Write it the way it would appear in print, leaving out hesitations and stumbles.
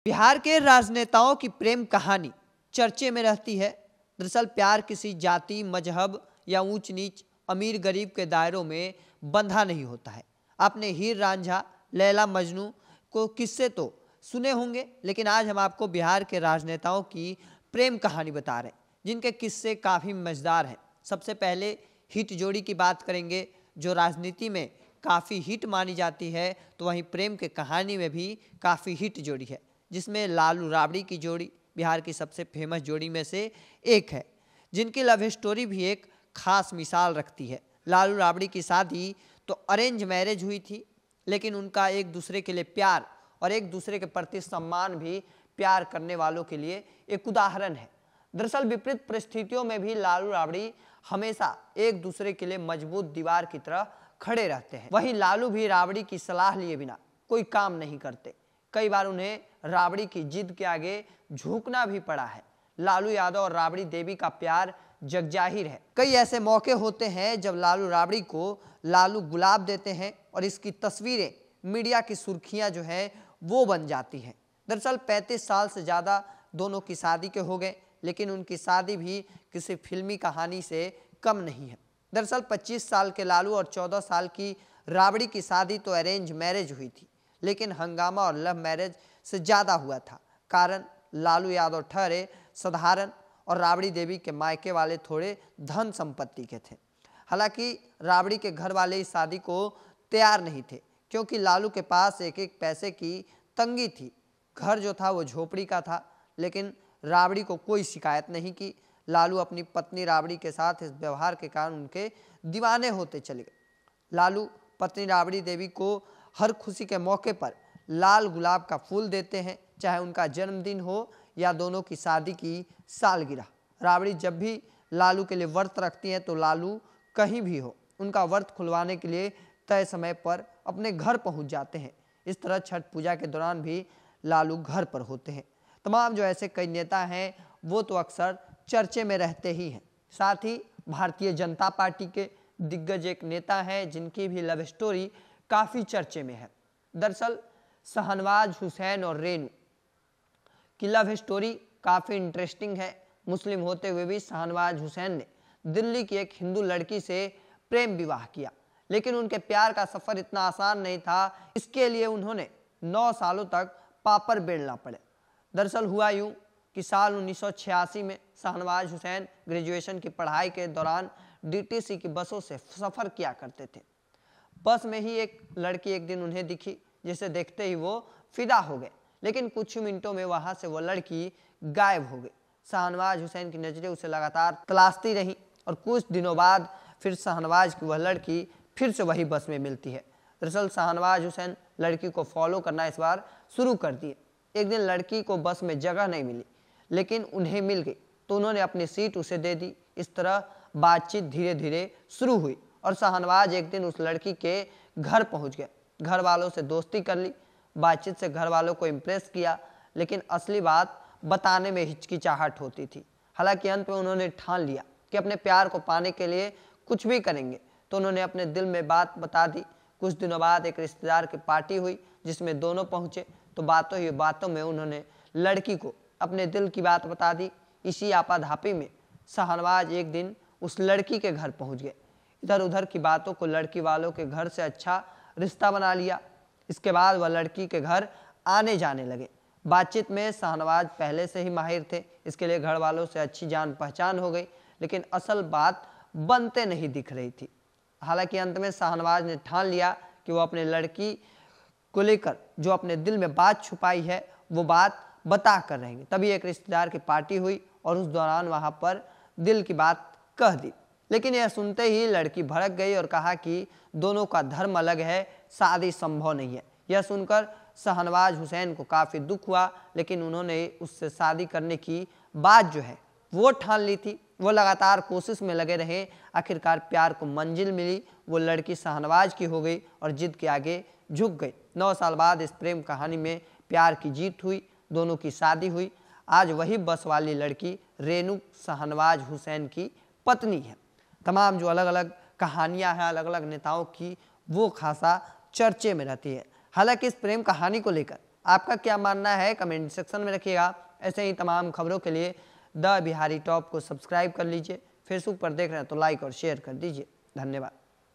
बिहार के राजनेताओं की प्रेम कहानी चर्चे में रहती है। दरअसल प्यार किसी जाति, मजहब या ऊंच नीच, अमीर गरीब के दायरों में बंधा नहीं होता है। आपने हीर रांझा, लैला मजनू को किस्से तो सुने होंगे, लेकिन आज हम आपको बिहार के राजनेताओं की प्रेम कहानी बता रहे हैं, जिनके किस्से काफ़ी मज़ेदार हैं। सबसे पहले हिट जोड़ी की बात करेंगे, जो राजनीति में काफ़ी हिट मानी जाती है, तो वहीं प्रेम के कहानी में भी काफ़ी हिट जोड़ी है, जिसमें लालू राबड़ी की जोड़ी बिहार की सबसे फेमस जोड़ी में से एक है, जिनकी लव स्टोरी भी एक खास मिसाल रखती है। लालू राबड़ी की शादी तो अरेंज मैरिज हुई थी, लेकिन उनका एक दूसरे के लिए प्यार और एक दूसरे के प्रति सम्मान भी प्यार करने वालों के लिए एक उदाहरण है। दरअसल विपरीत परिस्थितियों में भी लालू राबड़ी हमेशा एक दूसरे के लिए मजबूत दीवार की तरह खड़े रहते हैं। वहीं लालू भी राबड़ी की सलाह लिए बिना कोई काम नहीं करते। कई बार उन्हें राबड़ी की जिद के आगे झुकना भी पड़ा है। लालू यादव और राबड़ी देवी का प्यार जगजाहिर है। कई ऐसे मौके होते हैं जब लालू राबड़ी को लालू गुलाब देते हैं और इसकी तस्वीरें मीडिया की सुर्खियां जो है वो बन जाती हैं। दरअसल 35 साल से ज़्यादा दोनों की शादी के हो गए, लेकिन उनकी शादी भी किसी फिल्मी कहानी से कम नहीं है। दरअसल 25 साल के लालू और 14 साल की राबड़ी की शादी तो अरेंज मैरिज हुई थी, लेकिन हंगामा और लव मैरिज से ज़्यादा हुआ था। कारण लालू यादव ठहरे साधारण और राबड़ी देवी के मायके वाले थोड़े धन संपत्ति के थे। हालांकि राबड़ी के घर वाले इस शादी को तैयार नहीं थे, क्योंकि लालू के पास एक एक पैसे की तंगी थी। घर जो था वो झोपड़ी का था, लेकिन राबड़ी को कोई शिकायत नहीं की। लालू अपनी पत्नी राबड़ी के साथ इस व्यवहार के कारण उनके दीवाने होते चले गए। लालू पत्नी राबड़ी देवी को हर खुशी के मौके पर लाल गुलाब का फूल देते हैं, चाहे उनका जन्मदिन हो या दोनों की शादी की सालगिरह। राबड़ी जब भी लालू के लिए व्रत रखती हैं तो लालू कहीं भी हो, उनका व्रत खुलवाने के लिए तय समय पर अपने घर पहुंच जाते हैं। इस तरह छठ पूजा के दौरान भी लालू घर पर होते हैं। तमाम जो ऐसे कई नेता हैं वो तो अक्सर चर्चे में रहते ही हैं। साथ ही भारतीय जनता पार्टी के दिग्गज एक नेता हैं जिनकी भी लव स्टोरी काफ़ी चर्चे में है। दरअसल शाहनवाज हुसैन और रेनू की लव स्टोरी काफ़ी इंटरेस्टिंग है। मुस्लिम होते हुए भी शाहनवाज हुसैन ने दिल्ली की एक हिंदू लड़की से प्रेम विवाह किया, लेकिन उनके प्यार का सफ़र इतना आसान नहीं था। इसके लिए उन्होंने 9 सालों तक पापड़ बेलना पड़े। दरअसल हुआ यूँ कि साल 1986 में शाहनवाज हुसैन ग्रेजुएशन की पढ़ाई के दौरान डीटीसी की बसों से सफ़र किया करते थे। बस में ही एक लड़की एक दिन उन्हें दिखी, जिसे देखते ही वो फिदा हो गए, लेकिन कुछ मिनटों में वहाँ से वो लड़की गायब हो गई। शाहनवाज हुसैन की नज़रें उसे लगातार तलाशती रहीं और कुछ दिनों बाद फिर शाहनवाज की वह लड़की फिर से वही बस में मिलती है। दरअसल शाहनवाज हुसैन लड़की को फॉलो करना इस बार शुरू कर दिए। एक दिन लड़की को बस में जगह नहीं मिली, लेकिन उन्हें मिल गई, तो उन्होंने अपनी सीट उसे दे दी। इस तरह बातचीत धीरे धीरे शुरू हुई और शाहनवाज एक दिन उस लड़की के घर पहुंच गए। घर वालों से दोस्ती कर ली, बातचीत से घर वालों को इम्प्रेस किया, लेकिन असली बात बताने में हिचकिचाहट होती थी। हालांकि अंत में उन्होंने ठान लिया कि अपने प्यार को पाने के लिए कुछ भी करेंगे, तो उन्होंने अपने दिल में बात बता दी। कुछ दिनों बाद एक रिश्तेदार की पार्टी हुई, जिसमें दोनों पहुँचे, तो बातों ही बातों में उन्होंने लड़की को अपने दिल की बात बता दी। इसी आपाधापी में शाहनवाज एक दिन उस लड़की के घर पहुंच गए। इधर उधर की बातों को लड़की वालों के घर से अच्छा रिश्ता बना लिया। इसके बाद वह लड़की के घर आने जाने लगे। बातचीत में शाहनवाज पहले से ही माहिर थे, इसके लिए घर वालों से अच्छी जान पहचान हो गई, लेकिन असल बात बनते नहीं दिख रही थी। हालांकि अंत में शाहनवाज ने ठान लिया कि वो अपने लड़की को लेकर जो अपने दिल में बात छुपाई है वो बात बता कर रहेंगे। तभी एक रिश्तेदार की पार्टी हुई और उस दौरान वहाँ पर दिल की बात कह दी, लेकिन यह सुनते ही लड़की भड़क गई और कहा कि दोनों का धर्म अलग है, शादी संभव नहीं है। यह सुनकर शाहनवाज हुसैन को काफ़ी दुख हुआ, लेकिन उन्होंने उससे शादी करने की बात जो है वो ठान ली थी। वो लगातार कोशिश में लगे रहे। आखिरकार प्यार को मंजिल मिली, वो लड़की शाहनवाज की हो गई और जिद के आगे झुक गई। 9 साल बाद इस प्रेम कहानी में प्यार की जीत हुई, दोनों की शादी हुई। आज वही बस वाली लड़की रेनू शाहनवाज हुसैन की पत्नी है। तमाम जो अलग अलग कहानियां हैं अलग अलग नेताओं की, वो खासा चर्चे में रहती है। हालांकि इस प्रेम कहानी को लेकर आपका क्या मानना है कमेंट सेक्शन में रखिएगा। ऐसे ही तमाम खबरों के लिए द बिहारी टॉप को सब्सक्राइब कर लीजिए। फेसबुक पर देख रहे हैं तो लाइक और शेयर कर दीजिए। धन्यवाद।